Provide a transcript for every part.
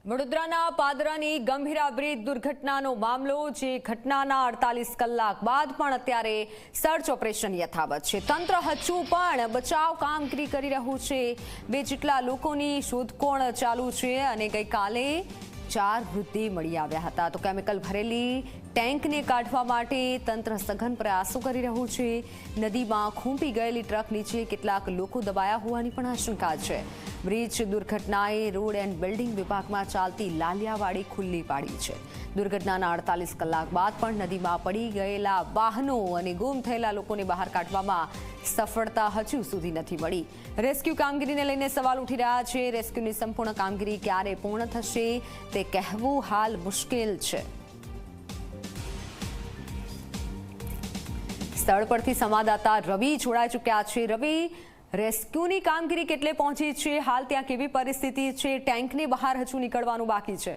વડોદરાના પાદરાની ગંભીરા બ્રિજ દુર્ઘટનાનો મામલો, જે ઘટનાના 48 કલાક બાદ પણ અત્યારે સર્ચ ઓપરેશન યથાવત છે. તંત્ર હજુ પણ બચાવ કામગીરી કરી રહ્યું છે. 2 જેટલા લોકોની શોધખોળ ચાલુ છે અને ગઈકાલે 4 મૃતદેહ મળી આવ્યા હતા. તો કેમિકલ ભરેલી ટેન્કને કાઢવા માટે તંત્ર સઘન પ્રયાસો કરી રહ્યું છે. નદીમાં ખૂંપી ગયેલી ટ્રક નીચે કેટલાક લોકો દબાયા હોવાની પણ આશંકા છે. બ્રિજ દુર્ઘટનાએ રોડ એન્ડ બિલ્ડિંગ વિભાગમાં ચાલતી લાલિયાવાડી ખુલ્લી પાડી છે. દુર્ઘટનાના 48 કલાક બાદ પણ નદીમાં પડી ગયેલા વાહનો અને ગુમ થયેલા લોકોને બહાર કાઢવામાં સફળતા હજુ સુધી નથી મળી. રેસ્ક્યુ કામગીરીને લઈને સવાલ ઉઠી રહ્યા છે. રેસ્ક્યુની સંપૂર્ણ કામગીરી ક્યારે પૂર્ણ થશે તે કહેવું હાલ મુશ્કેલ છે. સ્થળ પરથી સંવાદદાતા રવિ જોડાઈ ચૂક્યા છે. રવિ, રેસ્ક્યુની કામગીરી કેટલે પહોંચી છે? હાલ ત્યાં કેવી પરિસ્થિતિ છે? ટેન્કને બહાર હજુ નીકળવાનું બાકી છે.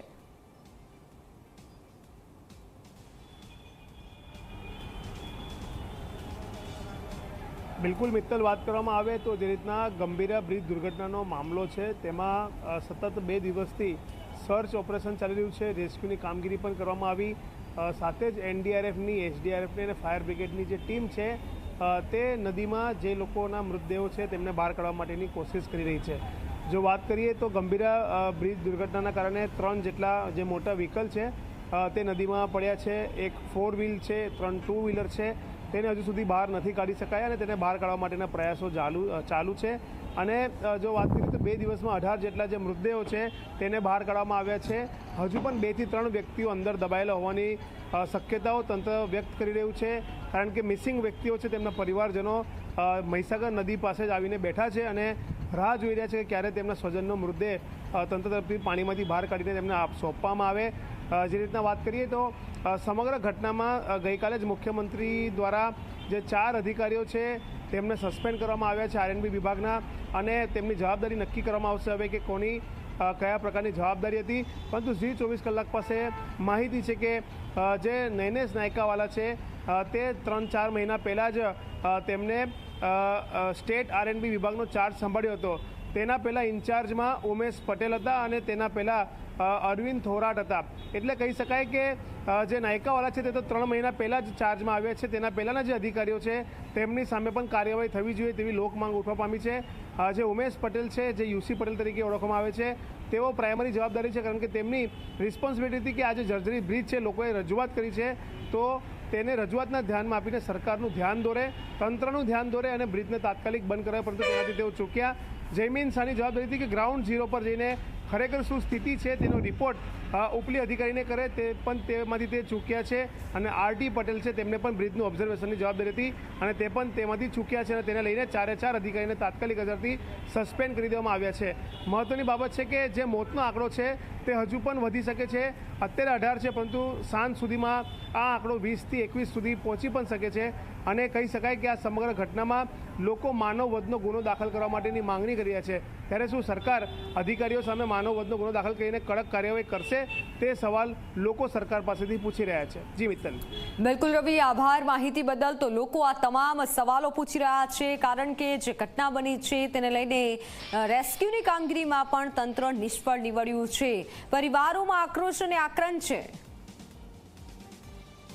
બિલકુલ મિત્તલ, વાત કરવામાં આવે તો જે રીતના ગંભીરા બ્રિજ દુર્ઘટનાનો મામલો છે તેમાં સતત 2 દિવસથી સર્ચ ઓપરેશન ચાલી રહ્યું છે. રેસ્ક્યુની કામગીરી પણ કરવામાં આવી. સાથે જ એનડીઆરએફની, એસડીઆરએફની અને ફાયર બ્રિગેડની જે ટીમ છે તે નદીમાં જે લોકોના મૃતદેહો છે તેમને બહાર કાઢવા માટેની કોશિશ કરી રહી છે. જો વાત કરીએ તો ગંભીરા બ્રિજ દુર્ઘટનાના કારણે 3 જેટલા જે મોટા વ્હીકલ છે તે નદીમાં પડ્યા છે. એક 4 વ્હીલ છે, 3 2 વ્હીલર છે. તેને હજુ સુધી બહાર નથી કાઢી શકાયા અને તેને બહાર કાઢવા માટેના પ્રયાસો ચાલુ છે. અને જો વાત કરીએ તો 2 દિવસમાં 18 જેટલા જે મૃતદેહો છે તેને બહાર કાઢવામાં આવ્યા છે. હજુ પણ 2 થી 3 વ્યક્તિઓ અંદર દબાયેલા હોવાની શક્યતાઓ તંત્ર વ્યક્ત કરી રહ્યું છે. કારણ કે મિસિંગ વ્યક્તિઓ છે તેમના પરિવારજનો મહીસાગર નદી પાસે જ આવીને બેઠા છે અને રાહ જોઈ રહ્યા છે કે ક્યારે તેમના સ્વજનનો મૃતદેહ તંત્ર તરફથી પાણીમાંથી બહાર કાઢીને તેમને સોંપવામાં આવે. જે રીતના વાત કરીએ તો સમગ્ર ઘટનામાં ગઈકાલે જ મુખ્યમંત્રી દ્વારા જે 4 અધિકારીઓ છે તેમને સસ્પેન્ડ કરવામાં આવ્યા છે આરએનબી વિભાગના, અને તેમની જવાબદારી નક્કી કરવામાં આવશે હવે કે કોની કયા પ્રકારની જવાબદારી હતી. પરંતુ ઝી 24 કલાક પાસે માહિતી છે કે જે નૈનેશ નાયકાવાલા છે તે 3-4 મહિના પહેલાં જ તેમને સ્ટેટ આરએનબી વિભાગનો ચાર્જ સંભાળ્યો હતો. તેના પહેલાં ઇન્ચાર્જમાં ઉમેશ પટેલ હતા અને તેના પહેલાં અરવિંદ થોરાટ હતા. એટલે કહી શકાય કે જે નાયકાવાલા છે તે તો 3 મહિના પહેલાં જ ચાર્જમાં આવ્યા છે. તેના પહેલાંના જે અધિકારીઓ છે તેમની સામે પણ કાર્યવાહી થવી જોઈએ તેવી લોકમાંગ ઉઠવા પામી છે. જે ઉમેશ પટેલ છે, જે યુસી પટેલ તરીકે ઓળખવામાં આવે છે, તેઓ પ્રાઇમરી જવાબદારી છે. કારણ કે તેમની રિસ્પોન્સિબિલિટી હતી કે આ જે જર્જરી બ્રિજ છે લોકોએ રજૂઆત કરી છે તો તેને રજૂઆતના ધ્યાનમાં આપીને સરકારનું ધ્યાન દોરે, તંત્રનું ધ્યાન દોરે અને બ્રિજને તાત્કાલિક બંધ કરાવે. પરંતુ તેનાથી તેઓ ચૂક્યા. જયમીન શાહની જવાબદારી હતી કે ગ્રાઉન્ડ ઝીરો પર જઈને ખરેખર શું સ્થિતિ છે તેનો રિપોર્ટ ઉપલી અધિકારીને કરે, તે પણ તેમાંથી તે ચૂક્યા છે. અને આરટી પટેલ છે તેમને પણ બ્રિજનું ઓબ્ઝર્વેશનની જવાબદારી હતી અને તે પણ તેમાંથી ચૂક્યા છે અને તેને લઈને 4 અધિકારીને તાત્કાલિક અસરથી સસ્પેન્ડ કરી દેવામાં આવ્યા છે. મહત્વની બાબત છે કે જે મોતનો આંકડો છે તે હજુ પણ વધી શકે છે. અત્યારે 18 છે, પરંતુ સાંજ સુધીમાં આ આંકડો 20 થી 21 સુધી પહોંચી પણ શકે છે. અને કહી શકાય કે આ સમગ્ર ઘટનામાં લોકો માનવ વધનો ગુનો દાખલ કરવા માટેની માંગણી કરી રહ્યા છે. ત્યારે શું સરકાર અધિકારીઓ સામે માનવ વધનો ગુનો દાખલ કરીને કડક કાર્યવાહી કરશે તે સવાલ લોકો સરકાર પાસેથી પૂછી રહ્યા છે. જી મિત્તલ. બિલકુલ રવિ, આભાર માહિતી બદલ. તો લોકો આ તમામ સવાલો પૂછી રહ્યા છે કારણ કે જે ઘટના બની છે તેને લઈને રેસ્ક્યુની કામગીરીમાં પણ તંત્ર નિષ્ફળ નીવડ્યું છે. પરિવારોમાં આક્રોશ અને આક્રંદ છે.